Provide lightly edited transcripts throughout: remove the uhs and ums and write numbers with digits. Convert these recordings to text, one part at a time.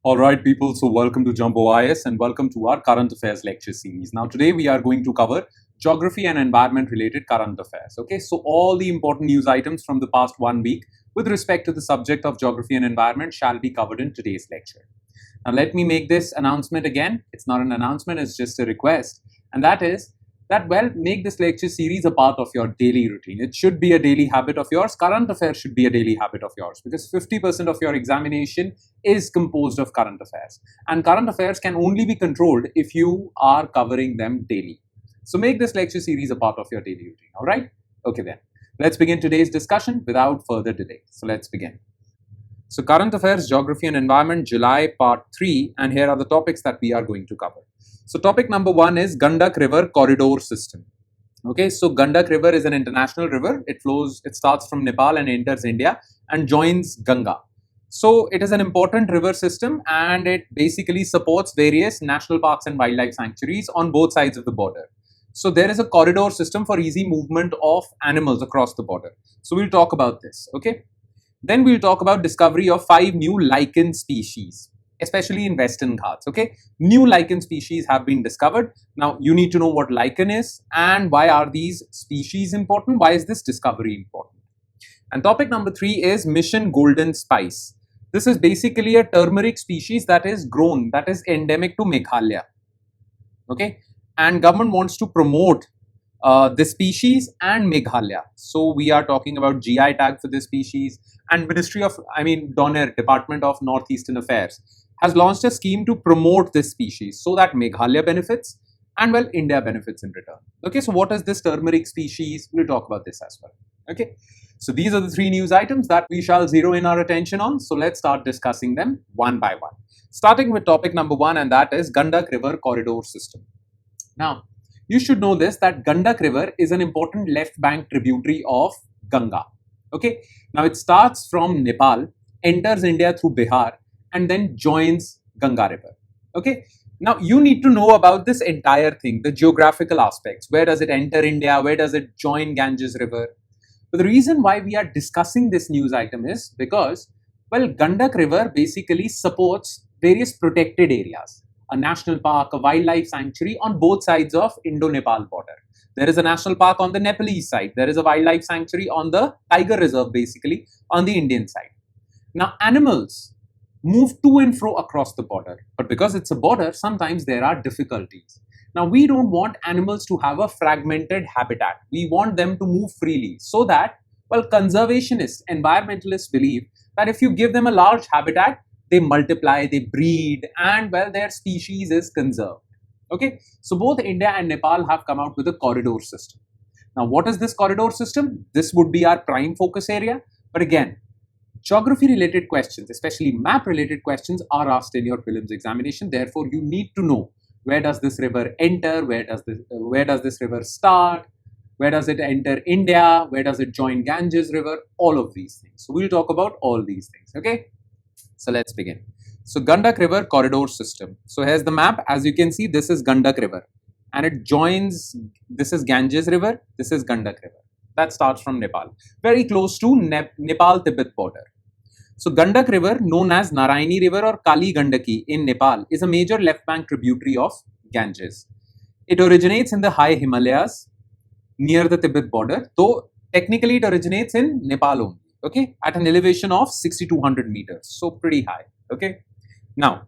Alright people, so welcome to Jumbo IS and welcome to our current affairs lecture series. Now today we are going to cover geography and environment related current affairs. Okay, so all the important news items from the past 1 week with respect to the subject of geography and environment shall be covered in today's lecture. Now let me make this announcement again. It's not an announcement, it's just a request, and that is that, well, make this lecture series a part of your daily routine. It should be a daily habit of yours. Current affairs should be a daily habit of yours because 50% of your examination is composed of current affairs. And current affairs can only be controlled if you are covering them daily. So make this lecture series a part of your daily routine, all right? Okay then, let's begin today's discussion without further delay. So let's begin. So current affairs, geography and environment, July part 3, and here are the topics that we are going to cover. So topic number 1 is Gandak River Corridor System. Okay, so Gandak River is an international river. It starts from Nepal and enters India and joins Ganga. So it is an important river system and it basically supports various national parks and wildlife sanctuaries on both sides of the border. So there is a corridor system for easy movement of animals across the border. So we'll talk about this, okay? Then we'll talk about discovery of 5 new lichen species, especially in Western Ghats, okay? New lichen species have been discovered. Now, you need to know what lichen is and why are these species important? Why is this discovery important? And topic number 3 is Mission Golden Spice. This is basically a turmeric species that is grown, that is endemic to Meghalaya, okay? And government wants to promote this species and Meghalaya. So we are talking about GI tag for this species, and DownToEarth, Department of Northeastern Affairs, has launched a scheme to promote this species so that Meghalaya benefits and, well, India benefits in return. Okay, so what is this turmeric species? We'll talk about this as well. Okay, so these are the 3 news items that we shall zero in our attention on. So let's start discussing them one by one. Starting with topic number 1, and that is Gandak River Corridor System. Now, you should know this, that Gandak River is an important left bank tributary of Ganga. Okay, now it starts from Nepal, enters India through Bihar, and then joins Ganga River. Okay, now you need to know about this entire thing, the geographical aspects. Where does it enter India? Where does it join Ganges River? But the reason why we are discussing this news item is because, well, Gandak River basically supports various protected areas, a national park, a wildlife sanctuary on both sides of Indo-Nepal border. There is a national park on the Nepalese side. There is a wildlife sanctuary on the tiger reserve, basically, on the Indian side. Now, animals move to and fro across the border. But because it's a border, sometimes there are difficulties. Now, we don't want animals to have a fragmented habitat. We want them to move freely so that, well, conservationists, environmentalists believe that if you give them a large habitat, they multiply, they breed, and, well, their species is conserved. Okay, so both India and Nepal have come out with a corridor system. Now, what is this corridor system? This would be our prime focus area. But again, geography related questions, especially map related questions, are asked in your prelims examination. Therefore, you need to know, where does this river enter? Where does this river start? Where does it enter India? Where does it join Ganges River? All of these things. So we'll talk about all these things. Okay. So let's begin. So Gandak River Corridor System. So here's the map. As you can see, this is Gandak River and it joins, this is Ganges River, this is Gandak River. That starts from Nepal, very close to Nepal-Tibet border. So Gandak River, known as Narayani River or Kali Gandaki in Nepal, is a major left bank tributary of Ganges. It originates in the high Himalayas near the Tibet border, though technically it originates in Nepal only. Okay, at an elevation of 6,200 meters, so pretty high. Okay, now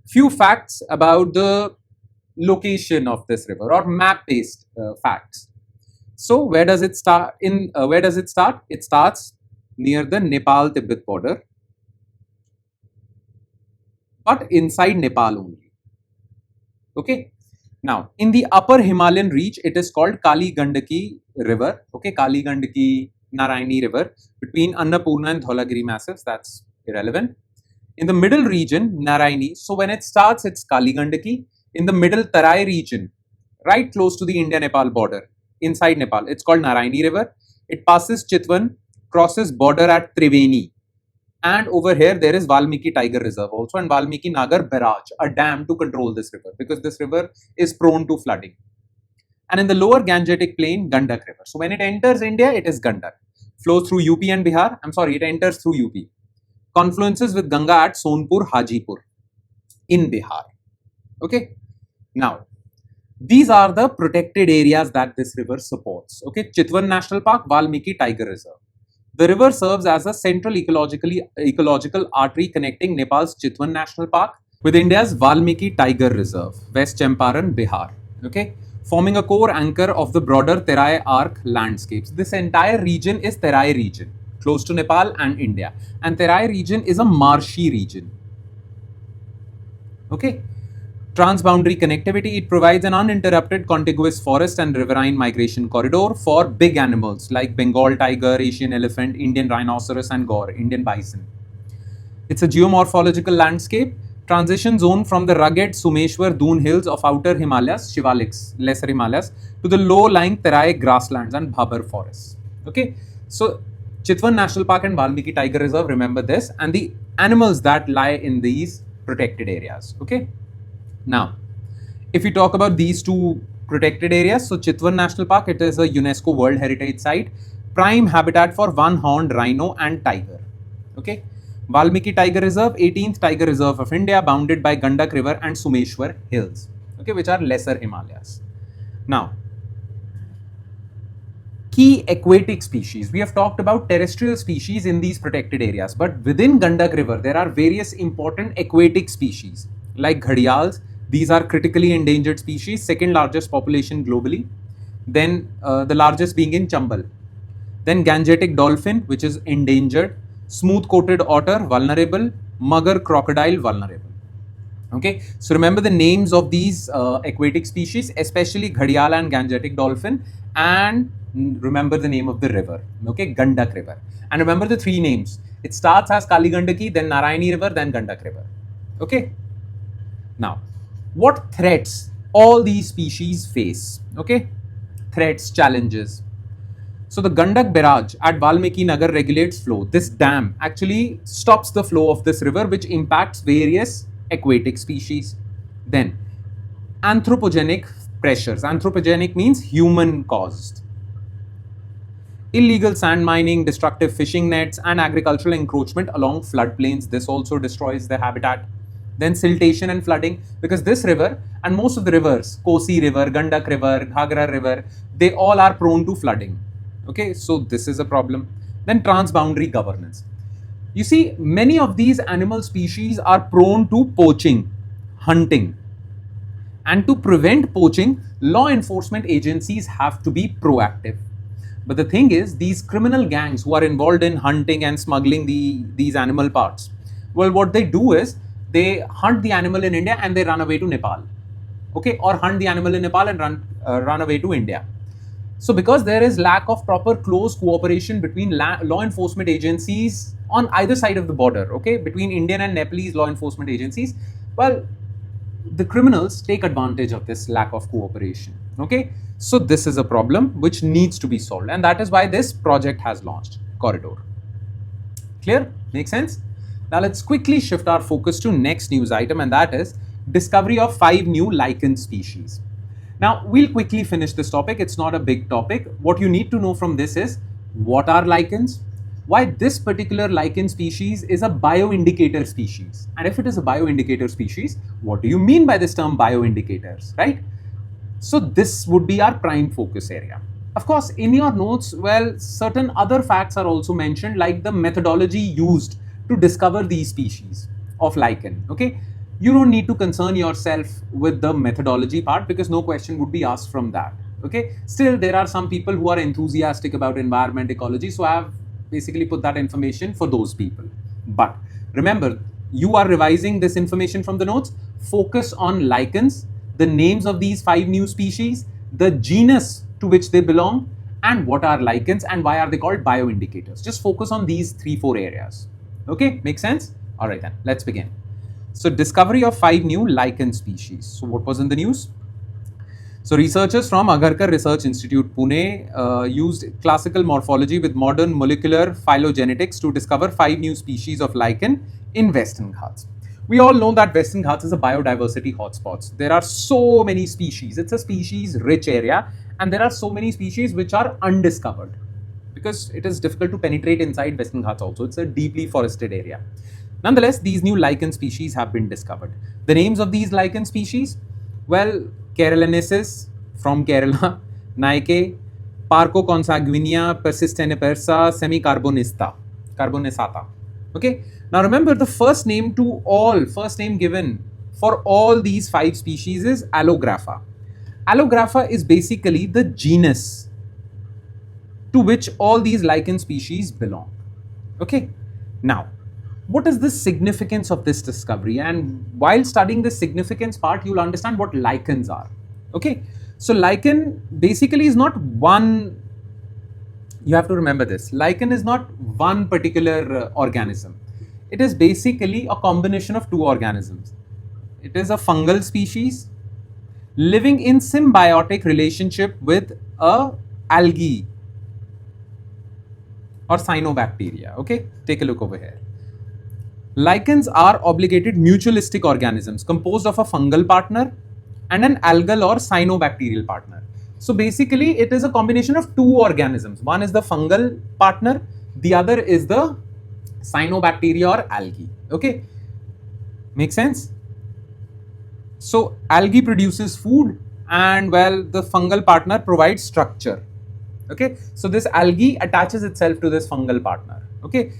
few facts about the location of this river or map-based facts. So where does it start? It starts near the Nepal-Tibet border, but inside Nepal only. Okay, now in the upper Himalayan reach, it is called Kali Gandaki River. Okay, Kali Gandaki Narayani River between Annapurna and Dholagiri massifs. That's irrelevant. In the middle region, Narayani, so when it starts, it's Kali Gandaki. In the middle Tarai region, right close to the India-Nepal border, inside Nepal, it's called Narayani River. It passes Chitwan, crosses border at Triveni, and over here there is Valmiki Tiger Reserve also and Valmiki Nagar Barrage, a dam to control this river because this river is prone to flooding. And in the lower Gangetic plain, Gandak River. So when it enters India, it is Gandak. Flows through UP and Bihar. It enters through UP. Confluences with Ganga at Sonpur, Hajipur. in Bihar. Okay. Now, these are the protected areas that this river supports. Okay. Chitwan National Park, Valmiki Tiger Reserve. The river serves as a central ecological artery connecting Nepal's Chitwan National Park with India's Valmiki Tiger Reserve, West Champaran, Bihar. Okay, forming a core anchor of the broader Terai Arc landscapes. This entire region is Terai region, close to Nepal and India. And Terai region is a marshy region. Okay. Transboundary connectivity, it provides an uninterrupted contiguous forest and riverine migration corridor for big animals like Bengal tiger, Asian elephant, Indian rhinoceros and gaur, Indian bison. It's a geomorphological landscape, transition zone from the rugged Sumeshwar Doon hills of outer Himalayas, Shivaliks, lesser Himalayas, to the low-lying Terai grasslands and Bhabar forests. Okay, so Chitwan National Park and Valmiki Tiger Reserve, remember this, and the animals that lie in these protected areas. Okay. Now, if we talk about these two protected areas, so Chitwan National Park, it is a UNESCO World Heritage Site, prime habitat for one-horned rhino and tiger. Okay. Valmiki Tiger Reserve, 18th Tiger Reserve of India, bounded by Gandak River and Sumeshwar Hills, okay, which are lesser Himalayas. Now, key aquatic species. We have talked about terrestrial species in these protected areas, but within Gandak River, there are various important aquatic species like ghadials. These are critically endangered species, second largest population globally. Then the largest being in Chambal. Then Gangetic dolphin, which is endangered. Smooth-coated otter, vulnerable. Mugger crocodile, vulnerable. Okay, so remember the names of these aquatic species, especially ghadial and Gangetic dolphin, and remember the name of the river. Okay, Gandak River. And remember the three names. It starts as Kali Gandaki, then Narayani River, then Gandak River. Okay. Now, what threats all these species face? Okay, threats, challenges. So the Gandak barrage at Valmiki Nagar regulates flow. This dam actually stops the flow of this river, which impacts various aquatic species. Then anthropogenic pressures. Anthropogenic means human caused. Illegal sand mining, destructive fishing nets and agricultural encroachment along floodplains. This also destroys the habitat. Then siltation and flooding, because this river and most of the rivers, Kosi River, Gandak River, Ghagra River, they all are prone to flooding. Okay, so this is a problem. Then transboundary governance. You see, many of these animal species are prone to poaching, hunting. And to prevent poaching, law enforcement agencies have to be proactive. But the thing is, these criminal gangs who are involved in hunting and smuggling these animal parts, well, what they do is, they hunt the animal in India and they run away to Nepal. Okay, or hunt the animal in Nepal and run away to India. So because there is lack of proper close cooperation between law enforcement agencies on either side of the border, okay, between Indian and Nepalese law enforcement agencies, well, the criminals take advantage of this lack of cooperation. Okay, so this is a problem which needs to be solved, and that is why this project has launched, Corridor. Clear? Makes sense? Now let's quickly shift our focus to next news item, and that is discovery of 5 new lichen species. Now we'll quickly finish this topic. It's not a big topic. What you need to know from this is what are lichens, why this particular lichen species is a bioindicator species, and if it is a bioindicator species, what do you mean by this term bioindicators, right? So this would be our prime focus area. Of course, in your notes, well, certain other facts are also mentioned, like the methodology used to discover these species of lichen. Okay, you don't need to concern yourself with the methodology part because no question would be asked from that. Okay, still there are some people who are enthusiastic about environment ecology, so I have basically put that information for those people. But remember, you are revising this information from the notes. Focus on lichens, the names of these 5 new species, the genus to which they belong, and what are lichens and why are they called bioindicators. Just focus on these 3-4 areas. Okay, makes sense? All right then, let's begin. So discovery of 5 new lichen species. So what was in the news? So researchers from Agarkar Research Institute, Pune, used classical morphology with modern molecular phylogenetics to discover 5 new species of lichen in Western Ghats. We all know that Western Ghats is a biodiversity hotspot. There are so many species. It's a species-rich area, and there are so many species which are undiscovered because it is difficult to penetrate inside Western Ghats also. It's a deeply forested area. Nonetheless, these new lichen species have been discovered. The names of these lichen species, well, Carolinensis from Kerala, Nike, Parco consanguinea persistenipersa carbonisata. Okay. Now remember, the first name given for all these 5 species is Allographa. Allographa is basically the genus to which all these lichen species belong. Okay. Now, what is the significance of this discovery? And while studying the significance part, you'll understand what lichens are. Okay. So lichen basically is not one, you have to remember this, lichen is not one particular organism. It is basically a combination of 2 organisms. It is a fungal species living in symbiotic relationship with a algae or cyanobacteria. Okay, take a look over here. Lichens are obligated mutualistic organisms composed of a fungal partner and an algal or cyanobacterial partner. So basically it is a combination of 2 organisms. One is the fungal partner, the other is the cyanobacteria or algae. Okay, make sense? So algae produces food and well, the fungal partner provides structure. Okay, so this algae attaches itself to this fungal partner. Okay,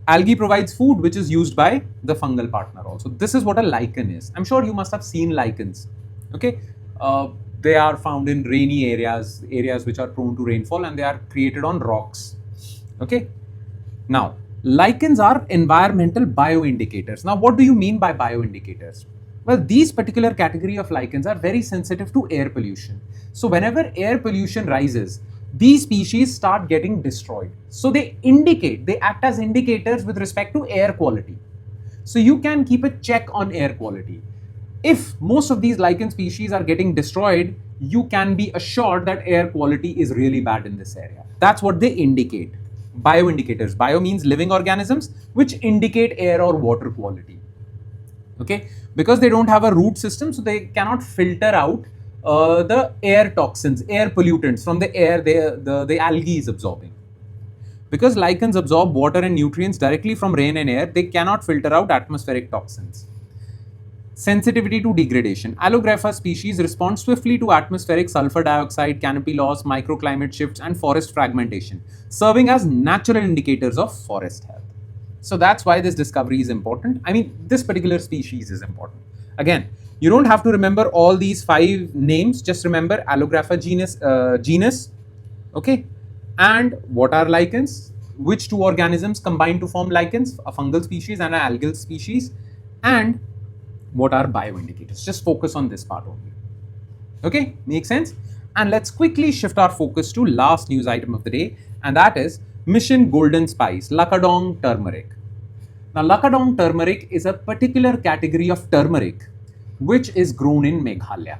algae provides food which is used by the fungal partner also. This is what a lichen is. I'm sure you must have seen lichens. Okay, they are found in rainy areas which are prone to rainfall, and they are created on rocks. Okay, now lichens are environmental bioindicators. Now what do you mean by bioindicators? Well, these particular category of lichens are very sensitive to air pollution. So whenever air pollution rises, these species start getting destroyed. So they act as indicators with respect to air quality. So you can keep a check on air quality. If most of these lichen species are getting destroyed, you can be assured that air quality is really bad in this area. That's what they indicate. Bioindicators. Bio means living organisms which indicate air or water quality. Okay, because they don't have a root system, so they cannot filter out the air toxins, air pollutants from the air the algae is absorbing. Because lichens absorb water and nutrients directly from rain and air, they cannot filter out atmospheric toxins. Sensitivity to degradation. Allographa species respond swiftly to atmospheric sulfur dioxide, canopy loss, microclimate shifts, and forest fragmentation, serving as natural indicators of forest health. So that's why this discovery is important. I mean, this particular species is important. Again, you don't have to remember all these 5 names. Just remember Allographa genus. Okay. And what are lichens? Which 2 organisms combine to form lichens? A fungal species and an algal species. And what are bioindicators? Just focus on this part only. Okay. Makes sense? And let's quickly shift our focus to last news item of the day. And that is Mission Golden Spice, Lakadong Turmeric. Now, Lakadong turmeric is a particular category of turmeric which is grown in Meghalaya.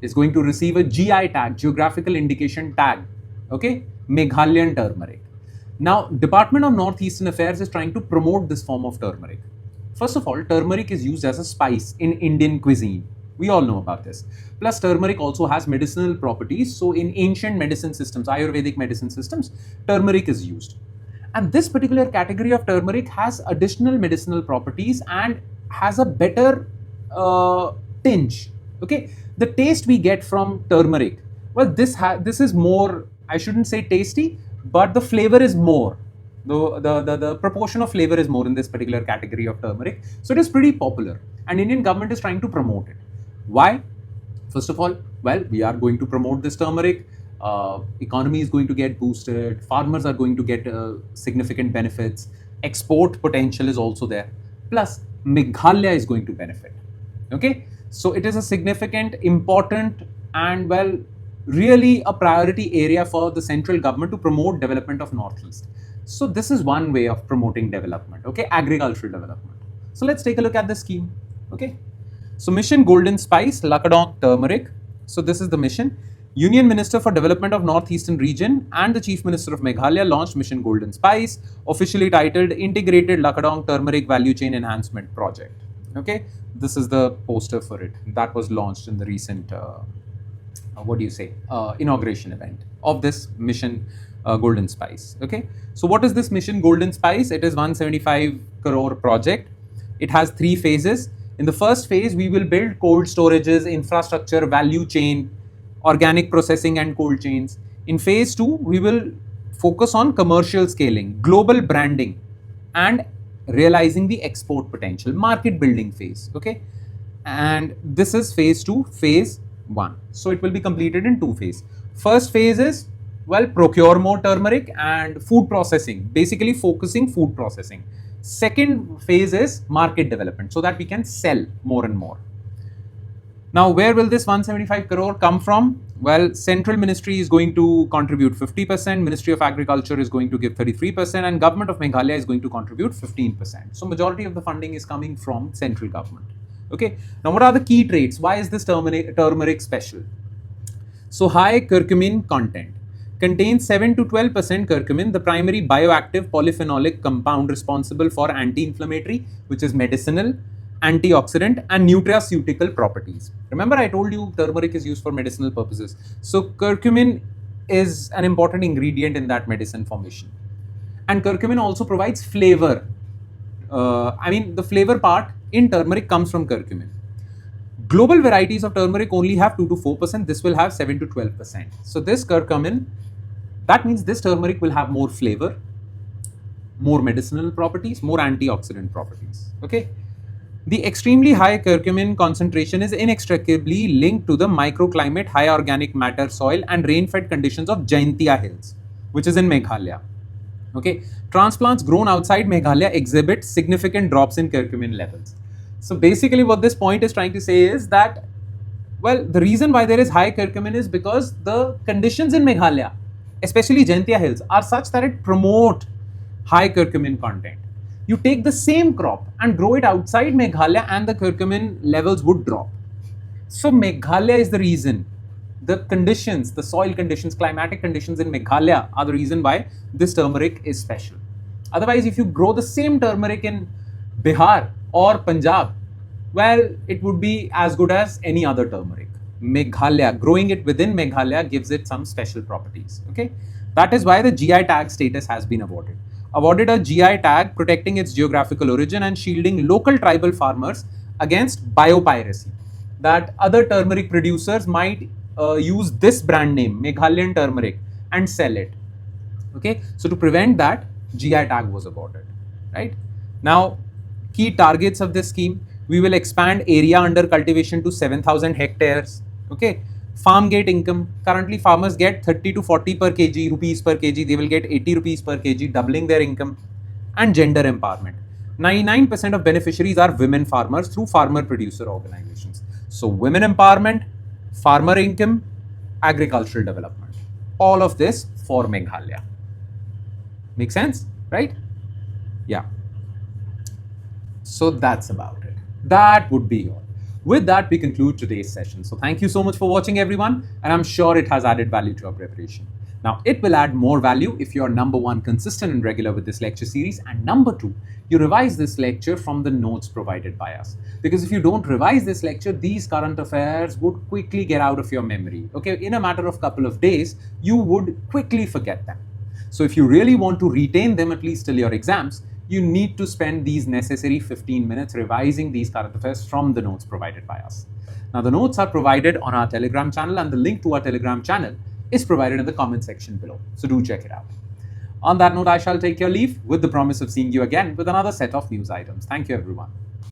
It's going to receive a GI tag, geographical indication tag. Okay, Meghalayan turmeric. Now, Department of Northeastern Affairs is trying to promote this form of turmeric. First of all, turmeric is used as a spice in Indian cuisine. We all know about this. Plus, turmeric also has medicinal properties. So, in ancient medicine systems, Ayurvedic medicine systems, turmeric is used. And this particular category of turmeric has additional medicinal properties and has a better tinge. Okay, the taste we get from turmeric, well, this is more, I shouldn't say tasty, but the flavor is more. The proportion of flavor is more in this particular category of turmeric. So it is pretty popular, and Indian government is trying to promote it. Why? First of all, well, we are going to promote this turmeric. Economy is going to get boosted, farmers are going to get significant benefits, export potential is also there, plus Meghalaya is going to benefit. Okay, so it is a significant, important, and well, really a priority area for the central government to promote development of Northeast. So this is one way of promoting development, okay, agricultural development. So let's take a look at the scheme. Okay, so Mission Golden Spice, Lakadong Turmeric. So this is the mission. Union Minister for Development of Northeastern Region and the Chief Minister of Meghalaya launched Mission Golden Spice, officially titled Integrated Lakadong Turmeric Value Chain Enhancement Project. Okay, this is the poster for it that was launched in the recent, inauguration event of this Mission Golden Spice. Okay, so what is this Mission Golden Spice? It is 175 crore project. It has 3 phases. In the first phase, we will build cold storages, infrastructure, value chain, organic processing and cold chains. In phase 2, we will focus on commercial scaling, global branding, and realizing the export potential, market building phase. Okay, and this is phase 2, phase 1. So it will be completed in 2 phases. First phase is, well, procure more turmeric and food processing, basically focusing food processing. Second phase is market development, so that we can sell more and more. Now, where will this 175 crore come from? Well, Central Ministry is going to contribute 50%, Ministry of Agriculture is going to give 33%, and Government of Meghalaya is going to contribute 15%. So, majority of the funding is coming from central government. Okay. Now, what are the key traits? Why is this turmeric special? So, high curcumin content. Contains 7 to 12% curcumin, the primary bioactive polyphenolic compound responsible for anti-inflammatory, which is medicinal, antioxidant and nutraceutical properties. Remember, I told you turmeric is used for medicinal purposes. So curcumin is an important ingredient in that medicine formation. And curcumin also provides flavor. The flavor part in turmeric comes from curcumin. Global varieties of turmeric only have 2 to 4%. This will have 7 to 12%. So this curcumin, that means this turmeric will have more flavor, more medicinal properties, more antioxidant properties. Okay. The extremely high curcumin concentration is inextricably linked to the microclimate, high organic matter soil and rain-fed conditions of Jaintia Hills, which is in Meghalaya. Okay, transplants grown outside Meghalaya exhibit significant drops in curcumin levels. So basically what this point is trying to say is that, well, the reason why there is high curcumin is because the conditions in Meghalaya, especially Jaintia Hills, are such that it promote high curcumin content. You take the same crop and grow it outside Meghalaya and the curcumin levels would drop. So Meghalaya is the reason. The conditions, the soil conditions, climatic conditions in Meghalaya are the reason why this turmeric is special. Otherwise, if you grow the same turmeric in Bihar or Punjab, well, it would be as good as any other turmeric. Meghalaya, growing it within Meghalaya gives it some special properties. Okay, that is why the GI tag status has been awarded. Awarded a GI tag protecting its geographical origin and shielding local tribal farmers against biopiracy. That other turmeric producers might use this brand name, Meghalayan turmeric, and sell it. Okay, so to prevent that, GI tag was awarded. Right now, key targets of this scheme: we will expand area under cultivation to 7,000 hectares. Okay. Farm gate income, currently farmers get 30 to 40 per kg, rupees per kg, they will get 80 rupees per kg, doubling their income. And gender empowerment. 99% of beneficiaries are women farmers through farmer producer organizations. So women empowerment, farmer income, agricultural development. All of this for Meghalaya. Make sense, right? Yeah. So that's about it. That would be all. With that, we conclude today's session. So thank you so much for watching, everyone, and I'm sure it has added value to your preparation. Now, it will add more value if you're number 1, consistent and regular with this lecture series, and number 2, you revise this lecture from the notes provided by us. Because if you don't revise this lecture, these current affairs would quickly get out of your memory. Okay, in a matter of couple of days, you would quickly forget them. So if you really want to retain them, at least till your exams, you need to spend these necessary 15 minutes revising these current affairs from the notes provided by us. Now, the notes are provided on our Telegram channel, and the link to our Telegram channel is provided in the comment section below. So do check it out. On that note, I shall take your leave with the promise of seeing you again with another set of news items. Thank you, everyone.